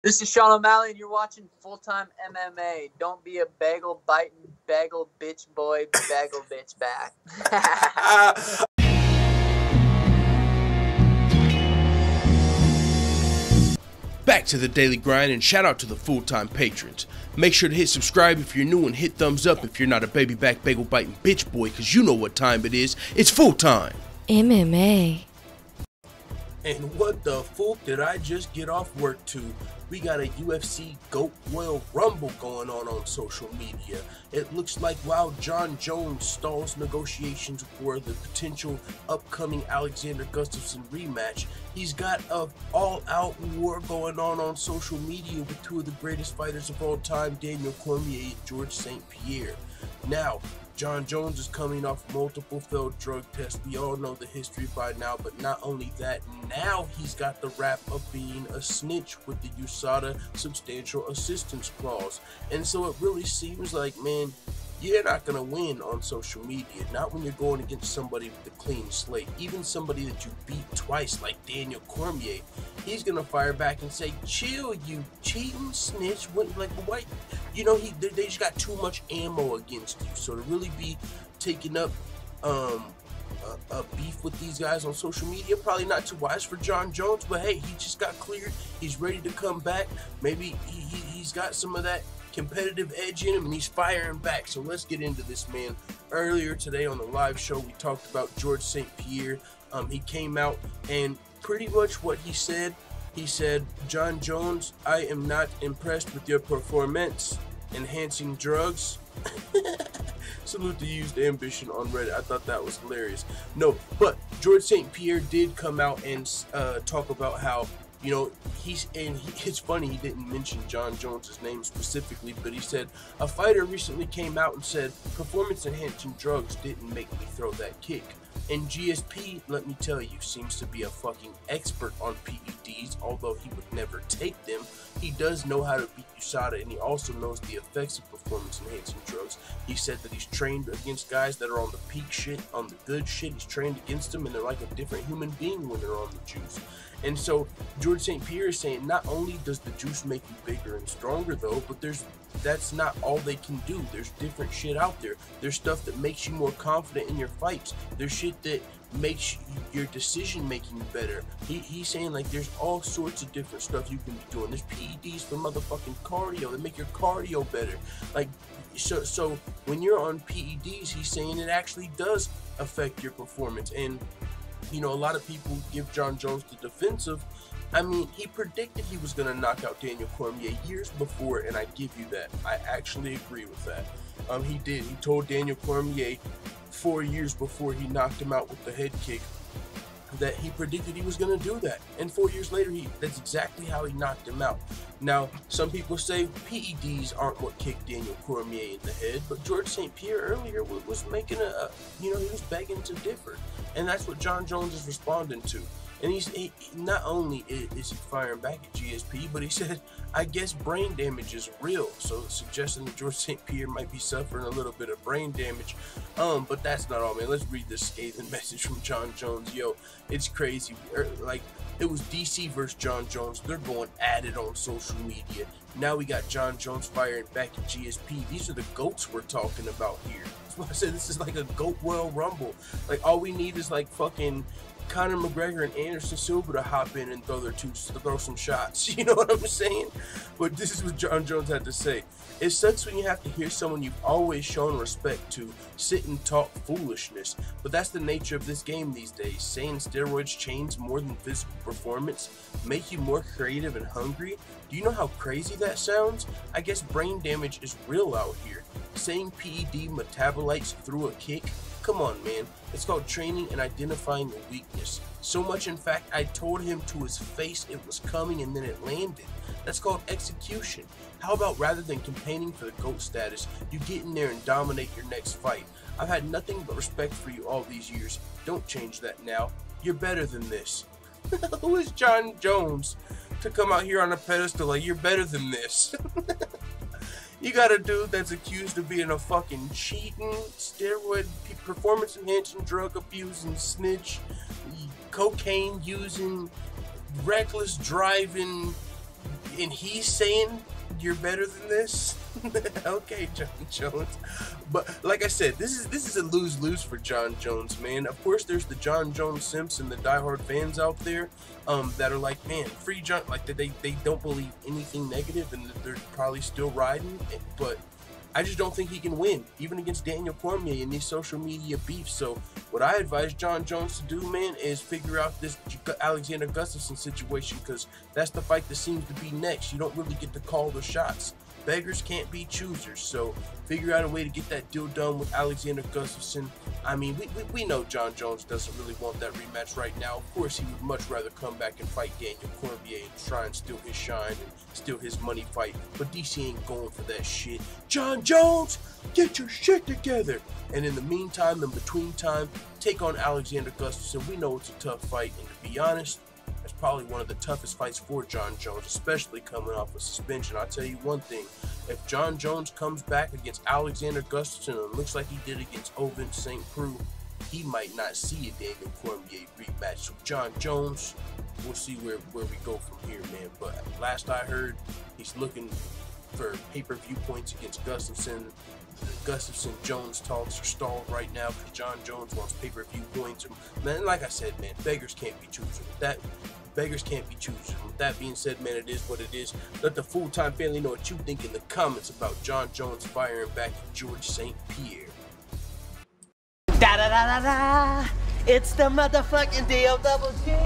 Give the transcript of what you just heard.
This is Sean O'Malley, and you're watching Full-Time MMA. Don't be a bagel biting, bagel bitch boy, bagel bitch back. Back to the daily grind, and shout out to the full-time patrons. Make sure to hit subscribe if you're new and hit thumbs up if you're not a baby back bagel biting bitch boy, cause you know what time it is. It's full time MMA. And what the fuck did I just get off work to? We got a UFC GOAT Royal Rumble going on social media. It looks like while Jon Jones stalls negotiations for the potential upcoming Alexander Gustafsson rematch, he's got an all-out war going on social media with two of the greatest fighters of all time, Daniel Cormier and Georges St-Pierre. Now, Jon Jones is coming off multiple failed drug tests. We all know the history by now, but not only that, now he's got the rap of being a snitch with the USADA substantial assistance clause. And so it really seems like, man, you're not going to win on social media, not when you're going against somebody with a clean slate. Even somebody that you beat twice, like Daniel Cormier, he's going to fire back and say, chill, you cheating snitch. What? You know, they just got too much ammo against you. So to really be taking up a beef with these guys on social media, probably not too wise for Jon Jones, but hey, he just got cleared. He's ready to come back. Maybe he's got some of that competitive edge in him, and he's firing back. So let's get into this, man. Earlier today on the live show, we talked about Georges St-Pierre. He came out, and pretty much what he said, Jon Jones, I am not impressed with your performance enhancing drugs. Salute to Used Ambition on Reddit. I thought that was hilarious. No, but Georges St-Pierre did come out and talk about how, you know, it's funny he didn't mention Jon Jones' name specifically, but he said, a fighter recently came out and said, performance-enhancing drugs didn't make me throw that kick. And GSP, let me tell you, seems to be a fucking expert on PEDs, although he would never take them. He does know how to beat USADA, and he also knows the effects of performance-enhancing drugs. He said that he's trained against guys that are on the peak shit, on the good shit. He's trained against them, and they're like a different human being when they're on the juice. And so Georges St-Pierre is saying not only does the juice make you bigger and stronger though, but that's not all they can do. There's different shit out there. There's stuff that makes you more confident in your fights. There's shit that makes your decision making better. He's saying like there's all sorts of different stuff you can be doing. There's PEDs for motherfucking cardio that make your cardio better. Like so when you're on PEDs, he's saying it actually does affect your performance. And you know, a lot of people give Jon Jones the defensive. I mean, he predicted he was going to knock out Daniel Cormier years before, and I give you that. I actually agree with that. He did. He told Daniel Cormier 4 years before he knocked him out with the head kick that he predicted he was going to do that. And 4 years later, that's exactly how he knocked him out. Now, some people say PEDs aren't what kicked Daniel Cormier in the head, but Georges St-Pierre earlier was making he was begging to differ. And that's what Jon Jones is responding to. And he not only is he firing back at GSP, but he said, I guess brain damage is real. So suggesting that Georges St-Pierre might be suffering a little bit of brain damage. But that's not all, man. Let's read this scathing message from Jon Jones. Yo, it's crazy. Like, it was DC versus Jon Jones. They're going at it on social media. Now we got Jon Jones firing back at GSP. These are the GOATs we're talking about here. That's why I said this is like a GOAT Royal Rumble. Like, all we need is like fucking Conor McGregor and Anderson Silva to hop in and throw some shots. You know what I'm saying? But this is what Jon Jones had to say. It sucks when you have to hear someone you've always shown respect to sit and talk foolishness, but that's the nature of this game these days. Saying steroids change more than physical performance, make you more creative and hungry. Do you know how crazy that sounds? I guess brain damage is real out here. Saying PED metabolites through a kick? Come on, man. It's called training and identifying a weakness. So much, in fact, I told him to his face it was coming and then it landed. That's called execution. How about rather than campaigning for the GOAT status, you get in there and dominate your next fight? I've had nothing but respect for you all these years. Don't change that now. You're better than this. Who is Jon Jones to come out here on a pedestal like you're better than this? You got a dude that's accused of being a fucking cheating, steroid, performance-enhancing, drug abusing snitch, cocaine using, reckless driving, And he's saying you're better than this? Okay, John Jones. But like I said, this is a lose-lose for John Jones, man. Of course, there's the John Jones simps and the diehard fans out there that are like, man, free John, like they don't believe anything negative and they're probably still riding. But I just don't think he can win, even against Daniel Cormier in these social media beefs. So what I advise John Jones to do, man, is figure out this Alexander Gustafsson situation, because that's the fight that seems to be next. You don't really get to call the shots. Beggars can't be choosers, so figure out a way to get that deal done with Alexander Gustafsson. I mean, we know John Jones doesn't really want that rematch right now. Of course, he would much rather come back and fight Daniel Cormier and try and steal his shine and steal his money fight, but DC ain't going for that shit. John Jones, get your shit together! And in the meantime, in between time, take on Alexander Gustafsson. We know it's a tough fight, and to be honest, that's probably one of the toughest fights for John Jones, especially coming off a suspension. I'll tell you one thing, if John Jones comes back against Alexander Gustafsson and looks like he did against Ovin St. Preux, he might not see a Daniel Cormier rematch. So John Jones, we'll see where we go from here, man. But last I heard, he's looking for pay-per-view points against Gustafsson. The Gustafsson-Jones talks are stalled right now because John Jones wants pay-per-view points. Man, like I said, man, beggars can't be choosers. Beggars can't be choosers. With that being said, man, it is what it is. Let the full-time family know what you think in the comments about John Jones firing back at George St. Pierre. Da da da da da! It's the motherfucking DOWG!